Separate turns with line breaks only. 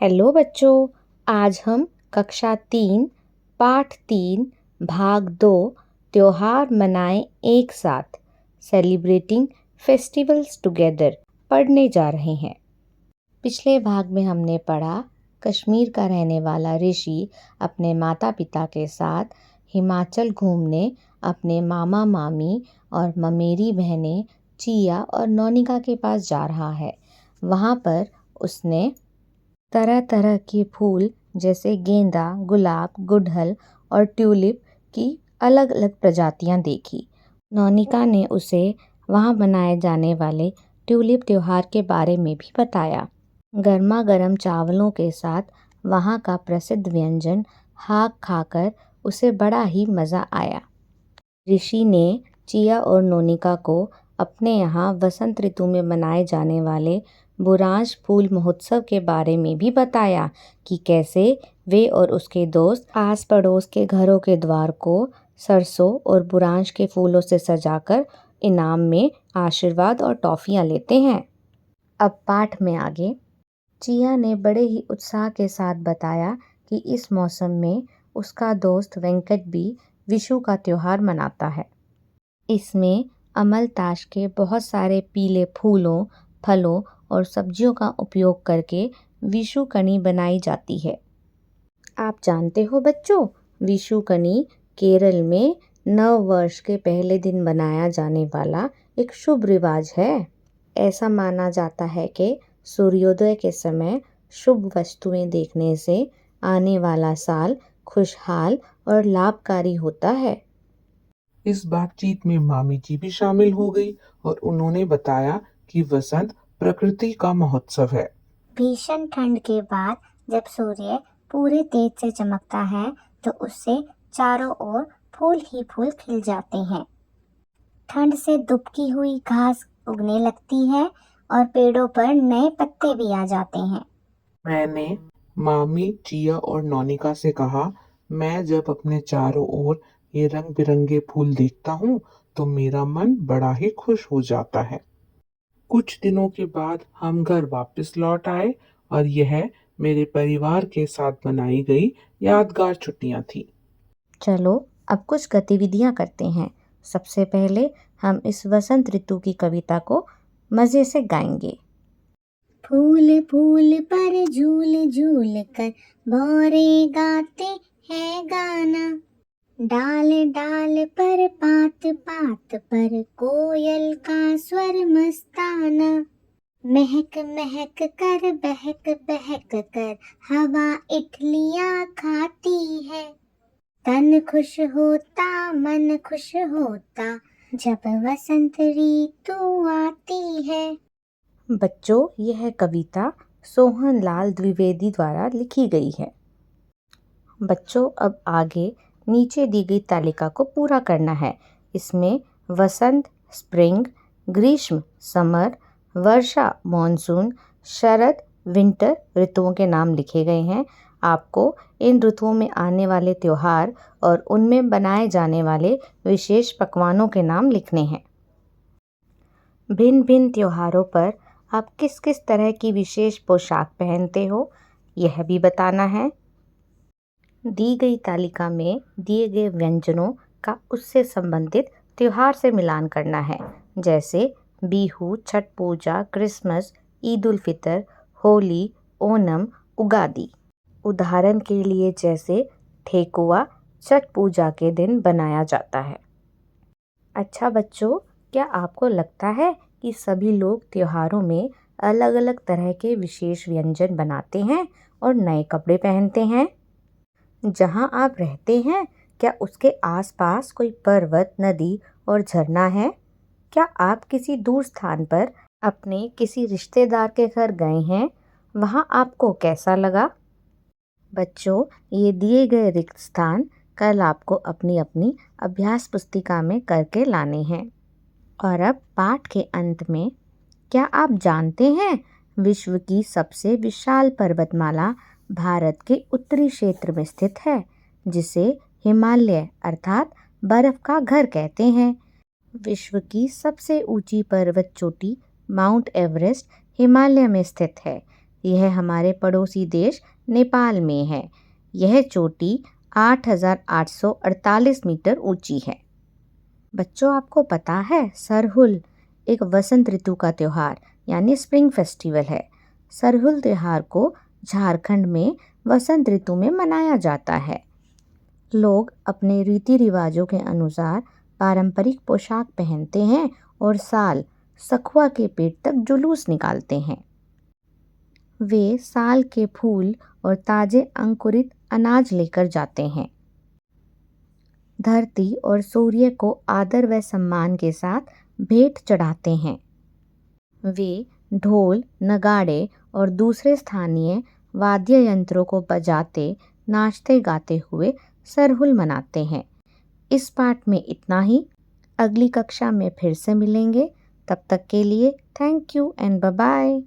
Hello बच्चों, आज हम कक्षा 3 पाठ 3 भाग 2 त्योहार मनाएं एक साथ सेलिब्रेटिंग फेस्टिवल्स टुगेदर पढ़ने जा रहे हैं। पिछले भाग में हमने पढ़ा कश्मीर का रहने वाला ऋषि अपने माता पिता के साथ हिमाचल घूमने अपने मामा मामी और ममेरी बहनें चिया और नौनिका के पास जा रहा है। वहाँ पर उसने तरह तरह के फूल जैसे गेंदा, गुलाब, गुड़हल और ट्यूलिप की अलग अलग प्रजातियां देखी। नौनिका ने उसे वहां मनाए जाने वाले ट्यूलिप त्योहार के बारे में भी बताया। गर्मा गर्म चावलों के साथ वहां का प्रसिद्ध व्यंजन हाक खाकर उसे बड़ा ही मज़ा आया। ऋषि ने चिया और नोनिका को अपने यहाँ वसंत ऋतु में मनाए जाने वाले बुरांश फूल महोत्सव के बारे में भी बताया कि कैसे वे और उसके दोस्त आस पड़ोस के घरों के द्वार को सरसों और बुरांश के फूलों से सजाकर इनाम में आशीर्वाद और टॉफियाँ लेते हैं। अब पाठ में आगे चिया ने बड़े ही उत्साह के साथ बताया कि इस मौसम में उसका दोस्त वेंकट भी विशु का त्योहार मनाता है। इसमें अमलताश के बहुत सारे पीले फूलों, फलों और सब्जियों का उपयोग करके विशु कनी बनाई जाती है। आप जानते हो बच्चों, विशु कनी केरल में नव वर्ष के पहले दिन बनाया जाने वाला एक शुभ रिवाज है। ऐसा माना जाता है कि सूर्योदय के समय शुभ वस्तुएं देखने से आने वाला साल खुशहाल और लाभकारी होता है।
इस बातचीत में मामी जी भी शामिल हो गई और उन्होंने बताया कि वसंत प्रकृति का महोत्सव है।
भीषण ठंड के बाद जब सूर्य पूरे तेज से चमकता है तो उससे चारों ओर फूल ही फूल खिल जाते हैं। ठंड से दुबकी हुई घास उगने लगती है और पेड़ों पर नए पत्ते भी आ जाते हैं।
मैंने मामी, चिया और नौनिका से कहा, मैं जब अपने चारों ओर ये रंग बिरंगे फूल देखता हूँ तो मेरा मन बड़ा ही खुश हो जाता है। कुछ दिनों के बाद हम घर वापस लौट आए और यह मेरे परिवार के साथ मनाई गई यादगार छुट्टियां थी।
चलो अब कुछ गतिविधियां करते हैं। सबसे पहले हम इस वसंत ऋतु की कविता को मज़े से गाएंगे।
फूल फूल पर झूल झूल कर भौरे गाते हैं गाना, डाल डाल पर पात पात पर कोयल का स्वर मस्ताना, महक महक कर बहक बहक कर हवा इडलियां खाती है, तन खुश होता मन खुश होता जब वसंत ऋतु आती है।
बच्चों, यह कविता सोहन लाल द्विवेदी द्वारा लिखी गई है। बच्चों, अब आगे नीचे दी गई तालिका को पूरा करना है। इसमें वसंत स्प्रिंग, ग्रीष्म समर, वर्षा मॉनसून, शरद विंटर ऋतुओं के नाम लिखे गए हैं। आपको इन ऋतुओं में आने वाले त्योहार और उनमें बनाए जाने वाले विशेष पकवानों के नाम लिखने हैं। भिन्न भिन्न त्योहारों पर आप किस किस तरह की विशेष पोशाक पहनते हो, यह भी बताना है। दी गई तालिका में दिए गए व्यंजनों का उससे संबंधित त्योहार से मिलान करना है, जैसे बिहू, छठ पूजा, क्रिसमस, ईद उल फितर, होली, ओणम, उगादि। उदाहरण के लिए जैसे ठेकुआ छठ पूजा के दिन बनाया जाता है। अच्छा बच्चों, क्या आपको लगता है कि सभी लोग त्योहारों में अलग अलग तरह के विशेष व्यंजन बनाते हैं और नए कपड़े पहनते हैं? जहाँ आप रहते हैं, क्या उसके आसपास कोई पर्वत, नदी और झरना है? क्या आप किसी दूर स्थान पर अपने किसी रिश्तेदार के घर गए हैं? वहाँ आपको कैसा लगा? बच्चों, ये दिए गए रिक्त स्थान कल आपको अपनी अपनी अभ्यास पुस्तिका में करके लाने हैं। और अब पाठ के अंत में, क्या आप जानते हैं विश्व की सबसे विशाल पर्वतमाला भारत के उत्तरी क्षेत्र में स्थित है, जिसे हिमालय अर्थात बर्फ का घर कहते हैं। विश्व की सबसे ऊंची पर्वत चोटी माउंट एवरेस्ट हिमालय में स्थित है, यह हमारे पड़ोसी देश नेपाल में है। यह चोटी 8,848 मीटर ऊंची है। बच्चों, आपको पता है सरहुल एक वसंत ऋतु का त्योहार यानी स्प्रिंग फेस्टिवल है। सरहुल त्योहार को झारखंड में वसंत ऋतु में मनाया जाता है। लोग अपने रीति रिवाजों के अनुसार पारंपरिक पोशाक पहनते हैं और साल सखुआ के पेट तक जुलूस निकालते हैं। वे साल के फूल और ताजे अंकुरित अनाज लेकर जाते हैं। धरती और सूर्य को आदर व सम्मान के साथ भेंट चढ़ाते हैं। वे ढोल, नगाड़े और दूसरे स्थानीय वाद्य यंत्रों को बजाते, नाचते गाते हुए सरहुल मनाते हैं। इस पाठ में इतना ही। अगली कक्षा में फिर से मिलेंगे। तब तक के लिए thank you and bye bye.